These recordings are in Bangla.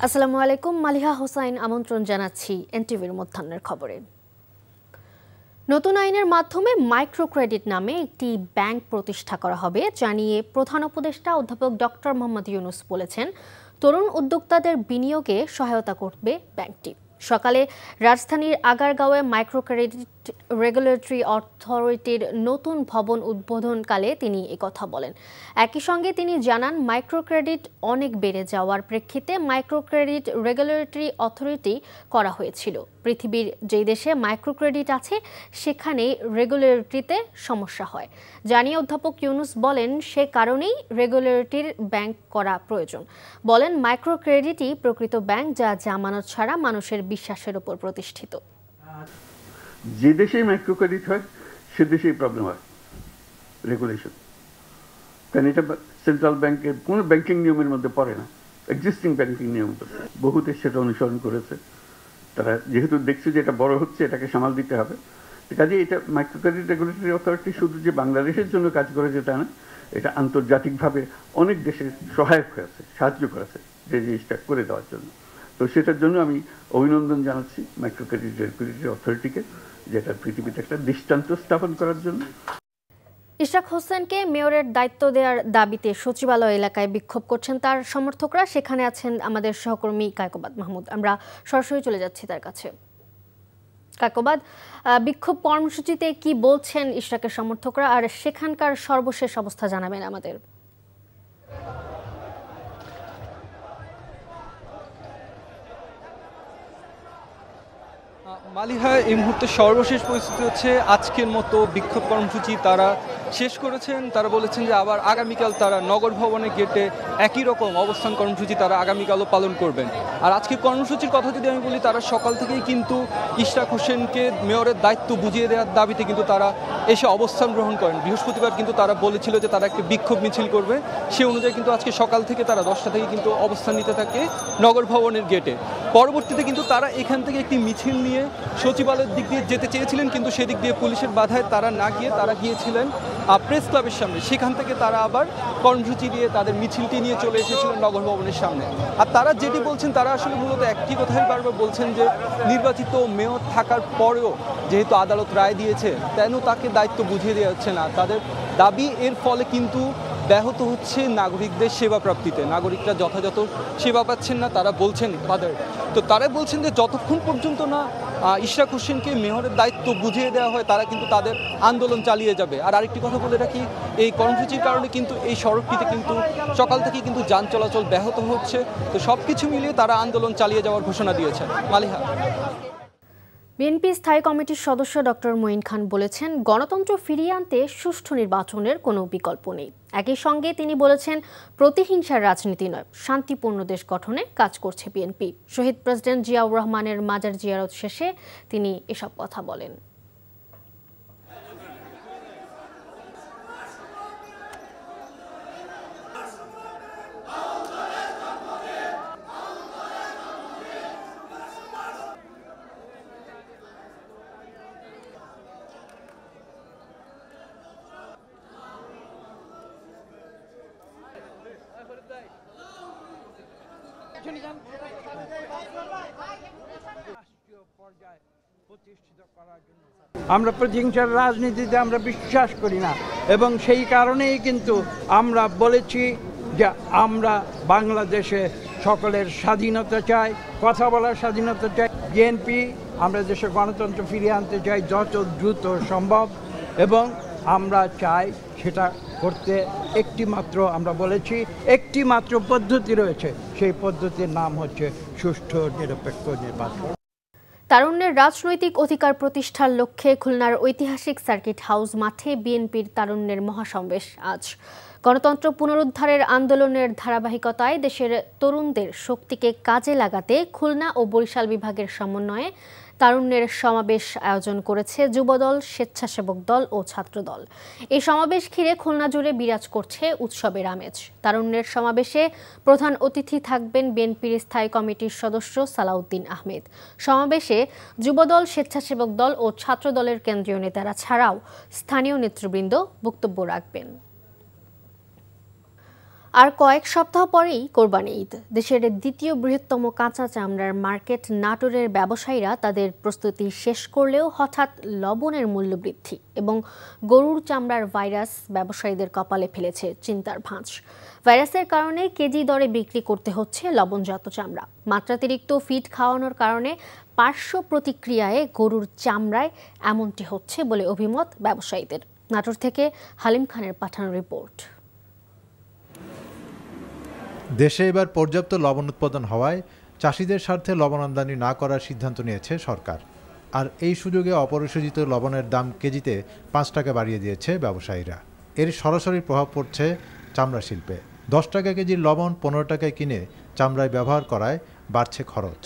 আসসালামু আলাইকুম, মালিহা হোসাইন আমন্ত্রণ জানাচ্ছি এনটিভির মধ্যাহ্নের খবরে। নতুন আইনের মাধ্যমে মাইক্রো ক্রেডিট নামে একটি ব্যাংক প্রতিষ্ঠা করা হবে জানিয়ে প্রধান উপদেষ্টা অধ্যাপক ডক্টর মোহাম্মদ ইউনূস বলেছেন, তরুণ উদ্যোক্তাদের বিনিয়োগে সহায়তা করবে ব্যাংকটি। সকালে রাজধানীর আগারগাঁওয়ে মাইক্রো ক্রেডিট রেগুলেটরি অথরিটির নতুন ভবন উদ্বোধনকালে তিনি একথা বলেন। একই সঙ্গে তিনি জানান, মাইক্রো ক্রেডিট অনেক বেড়ে যাওয়ার প্রেক্ষিতে মাইক্রো ক্রেডিট রেগুলেটরি অথরিটি করা হয়েছিল। পৃথিবীর যেই দেশে মাইক্রো ক্রেডিট আছে সেখানেই রেগুলেটরিতে সমস্যা হয় জানিয়ে অধ্যাপক ইউনূস বলেন, সে কারণেই রেগুলেটরির ব্যাংক করা প্রয়োজন। বলেন, মাইক্রো ক্রেডিটই প্রকৃত ব্যাংক, যা জামানত ছাড়া মানুষের বিশ্বাসের উপর প্রতিষ্ঠিত। যে দেশেই মাইক্রো ক্রেডিট হয় সে দেশেই প্রবলেম হয় রেগুলেশন, কারণ এটা সেন্ট্রাল ব্যাংকের কোনো ব্যাংকিং নিয়মের মধ্যে পড়ে না, এক্সিস্টিং ব্যাংকিং নিয়ম। বহু দেশ সেটা অনুসরণ করেছে, তারা যেহেতু দেখছে যে এটা বড় হচ্ছে, এটাকে সামাল দিতে হবে। কাজে এটা মাইক্রো ক্রেডিট রেগুলেটরি অথরিটি শুধু যে বাংলাদেশের জন্য কাজ করেছে তা না, এটা আন্তর্জাতিকভাবে অনেক দেশের সহায়ক হয়েছে, সাহায্য করেছে যে জিনিসটা করে দেওয়ার জন্য। তো সেটার জন্য আমি অভিনন্দন জানাচ্ছি মাইক্রো ক্রেডিট রেগুলেটরি অথরিটিকে, যেটা পৃথিবীতে একটা দৃষ্টান্ত স্থাপন করার জন্য। ইশরাক হোসেনকে মেয়রের দায়িত্ব দেওয়ার দাবিতে সচিবালয় এলাকায় বিক্ষোভ করছেন তার সমর্থকরা। সেখানে আছেন আমাদের সহকর্মী কায়কোবাদ মাহমুদ। আমরা সরাসরি চলে যাচ্ছি তার কাছে। কায়কোবাদ, বিক্ষোভ কর্মসূচিতে কি বলছেন ইশরাকের সমর্থকরা, আর সেখানকার সর্বশেষ অবস্থা জানাবেন আমাদের। মালিহা, এই মুহূর্তে সর্বশেষ পরিস্থিতি হচ্ছে আজকের মতো বিক্ষোভ কর্মসূচি তারা শেষ করেছেন। তারা বলেছেন যে আবার আগামীকাল তারা নগর ভবনের গেটে একই রকম অবস্থান কর্মসূচি তারা আগামীকালও পালন করবেন। আর আজকের কর্মসূচির কথা যদি আমি বলি, তারা সকাল থেকেই কিন্তু ইশরাক হোসেনকে মেয়রের দায়িত্ব বুঝিয়ে দেওয়ার দাবিতে কিন্তু তারা এসে অবস্থান গ্রহণ করেন। বৃহস্পতিবার কিন্তু তারা বলেছিল যে তারা একটা বিক্ষোভ মিছিল করবে, সে অনুযায়ী কিন্তু আজকে সকাল থেকে তারা 10টা থেকে কিন্তু অবস্থান নিতে থাকে নগর ভবনের গেটে। পরবর্তীতে কিন্তু তারা এখান থেকে একটি মিছিল নিয়ে সচিবালয়ের দিক দিয়ে যেতে চেয়েছিলেন, কিন্তু সেদিক দিয়ে পুলিশের বাধায় তারা না গিয়ে তারা গিয়েছিলেন প্রেস ক্লাবের সামনে। সেখান থেকে তারা আবার কর্মসূচি দিয়ে তাদের মিছিলটি নিয়ে চলে এসেছিলেন নগর ভবনের সামনে। আর তারা যেটি বলছেন, তারা আসলে মূলত একটি কথাই বারবার বলছেন যে নির্বাচিত মেয়র থাকার পরেও যেহেতু আদালত রায় দিয়েছে, তেন তাকে দায়িত্ব বুঝিয়ে দেওয়া হচ্ছে না। তাদের দাবি, এর ফলে কিন্তু ব্যাহত হচ্ছে নাগরিকদের সেবা প্রাপ্তিতে। নাগরিকরা যথাযথ সেবা পাচ্ছেন না, তারা বলছেন তাদের। তো তারা বলছেন যে যতক্ষণ পর্যন্ত না ইশরাক হোসেনকে মেয়রের দায়িত্ব বুঝিয়ে দেওয়া হয়, তারা কিন্তু তাদের আন্দোলন চালিয়ে যাবে। আর আরেকটি কথা বলে রাখি, এই কর্মসূচির কারণে কিন্তু এই সড়কটিতে কিন্তু সকাল থেকে কিন্তু যান চলাচল ব্যাহত হচ্ছে। তো সব কিছু মিলিয়ে তারা আন্দোলন চালিয়ে যাওয়ার ঘোষণা দিয়েছে। মালিহা। বিএনপি স্থায়ী কমিটির সদস্য ডক্টর মঈন খান বলেছেন, গণতন্ত্র ফিরিয়ে আনতে সুষ্ঠু নির্বাচনের কোনো বিকল্প নেই। একই সঙ্গে তিনি বলেছেন, প্রতিহিংসার রাজনীতি নয়, শান্তিপূর্ণ দেশ গঠনে কাজ করছে বিএনপি। শহীদ প্রেসিডেন্ট জিয়াউর রহমানের মাজার জিয়ারত শেষে তিনি এসব কথা বলেন। আমরা প্রতিহিংসার রাজনীতিতে আমরা বিশ্বাস করি না, এবং সেই কারণেই কিন্তু আমরা বলেছি যে আমরা বাংলাদেশে সকলের স্বাধীনতা চাই, কথা বলার স্বাধীনতা চাই। বিএনপি আমরা দেশে গণতন্ত্র ফিরিয়ে আনতে চাই যত দ্রুত সম্ভব, এবং আমরা চাই সেটা করতে একটি মাত্র, আমরা বলেছি একটি মাত্র পদ্ধতি রয়েছে, সেই পদ্ধতির নাম হচ্ছে সুষ্ঠু নিরপেক্ষ নির্বাচন। তারুণ্যের রাজনৈতিক অধিকার প্রতিষ্ঠার লক্ষ্যে খুলনার ঐতিহাসিক সার্কিট হাউস মাঠে বিএনপির তারুণ্যের মহাসমাবেশ আজ। গণতন্ত্র পুনরুদ্ধারের আন্দোলনের ধারাবাহিকতায় দেশের তরুণদের শক্তিকে কাজে লাগাতে খুলনা ও বরিশাল বিভাগের সমন্বয়ে তারুণ্যের সমাবেশ আয়োজন করেছে যুবদল, স্বেচ্ছাসেবক দল ও ছাত্রদল। এই সমাবেশ ঘিরে খুলনা জুড়ে বিরাজ করছে উৎসবের আমেজ। তারুণ্যের সমাবেশে প্রধান অতিথি থাকবেন বিএনপির স্থায়ী কমিটির সদস্য সালাউদ্দিন আহমেদ। সমাবেশে যুবদল, স্বেচ্ছাসেবক দল ও ছাত্রদলের কেন্দ্রীয় নেতারা ছাড়াও স্থানীয় নেতৃবৃন্দ বক্তব্য রাখবেন। আর কয়েক সপ্তাহ পরেই কোরবানি ঈদ। দেশের দ্বিতীয় বৃহত্তম কাঁচা চামড়ার মার্কেট নাটোরের ব্যবসায়ীরা তাদের প্রস্তুতি শেষ করলেও হঠাৎ লবণের মূল্য বৃদ্ধি এবং গরুর চামড়ার ভাইরাস ব্যবসায়ীদের কপালে ফেলেছে চিন্তার ভাঁজ। ভাইরাসের কারণে কেজি দরে বিক্রি করতে হচ্ছে লবণজাত চামড়া। মাত্রাতিরিক্ত ফিড খাওয়ানোর কারণে পার্শ্ব প্রতিক্রিয়ায় গরুর চামড়ায় এমনটি হচ্ছে বলে অভিমত ব্যবসায়ীদের। নাটোর থেকে হালিম খানের পাঠানো রিপোর্ট। দেশে এবার পর্যাপ্ত লবণ উৎপাদন হওয়ায় চাষিদের স্বার্থে লবণ আমদানি না করার সিদ্ধান্ত নিয়েছে সরকার। আর এই সুযোগে অপরিশোধিত লবণের দাম কেজিতে 5 টাকা বাড়িয়ে দিয়েছে ব্যবসায়ীরা। এর সরাসরি প্রভাব পড়ছে চামড়া শিল্পে। 10 টাকা কেজির লবণ 15 টাকায় কিনে চামড়ায় ব্যবহার করায় বাড়ছে খরচ।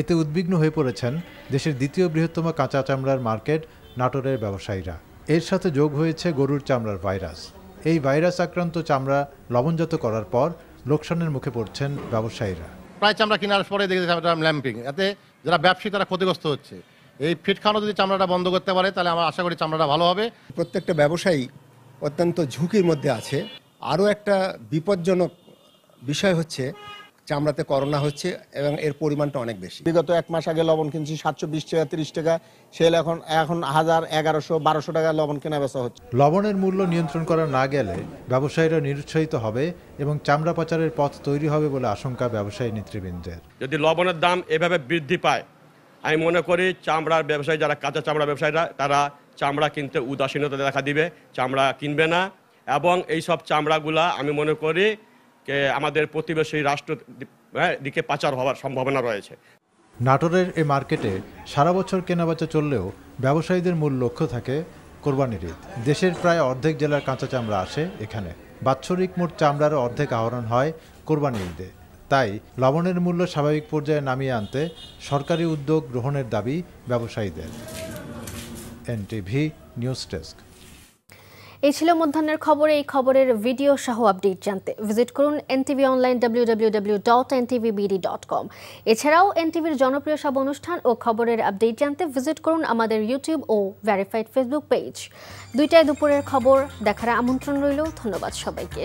এতে উদ্বিগ্ন হয়ে পড়েছেন দেশের দ্বিতীয় বৃহত্তম কাঁচা চামড়ার মার্কেট নাটোরের ব্যবসায়ীরা। এর সাথে যোগ হয়েছে গরুর চামড়ার ভাইরাস। এই ভাইরাস আক্রান্ত চামড়া লবণজাত করার পর লোকসানের মুখে পড়ছেন ব্যবসায়ীরা। প্রায় চামড়া কেনার পরে দেখেছি ল্যাম্পিং, এতে যারা ব্যবসায়ী তারা ক্ষতিগ্রস্ত হচ্ছে। এই ফিট খাওয়ানো যদি চামড়াটা বন্ধ করতে পারে তাহলে আমরা আশা করি চামড়াটা ভালো হবে। প্রত্যেকটা ব্যবসায়ী অত্যন্ত ঝুঁকির মধ্যে আছে। আরও একটা বিপজ্জনক বিষয় হচ্ছে চামড়াতে করোনা হচ্ছে এবং এর পরিমাণটা অনেক বেশি। বিগত 1 মাস আগে লবণ কিনছি 720 টাকা 30 টাকা, সেল এখন 1000, 1100, 1200 টাকা লবণ কেনা বেচা হচ্ছে। লবণের মূল্য নিয়ন্ত্রণ করা না গেলে ব্যবসায়ীরা নিরুৎসাহিত হবে এবং চামড়া পাচারের পথ তৈরি হবে বলে আশঙ্কা ব্যবসায়ী নেতৃবৃন্দের। যদি লবণের দাম এভাবে বৃদ্ধি পায়, আমি মনে করি চামড়ার ব্যবসায়ী যারা কাঁচা চামড়া ব্যবসায়ীরা তারা চামড়া কিনতে উদাসীনতা দেখা দিবে, চামড়া কিনবে না। এবং এই সব চামড়াগুলা আমি মনে করি আমাদের প্রতিবেশী রাষ্ট্র দিকে পাচার হওয়ার সম্ভাবনা রয়েছে। নাটোরের এই মার্কেটে সারা বছর কেনাবেচা চললেও ব্যবসায়ীদের মূল লক্ষ্য থাকে কোরবানির ঈদ। দেশের প্রায় অর্ধেক জেলার কাঁচা চামড়া আসে এখানে। বাৎসরিক মোট চামড়ার অর্ধেক আহরণ হয় কোরবানি ঈদে। তাই লবণের মূল্য স্বাভাবিক পর্যায়ে নামিয়ে আনতে সরকারি উদ্যোগ গ্রহণের দাবি ব্যবসায়ীদের। NTV news desk. এই ছিল মধ্যাহ্নের খবর। এই খবরের ভিডিও সহ আপডেট জানতে ভিজিট করুন এনটিভি অনলাইন www.ntvbd.com। এছাড়াও এনটিভির জনপ্রিয় সব অনুষ্ঠান ও খবরের আপডেট জানতে ভিজিট করুন আমাদের ইউটিউব ও ভেরিফাইড ফেসবুক পেজ। 2টায় দুপুরের খবর দেখার আমন্ত্রণ রইল। ধন্যবাদ সবাইকে।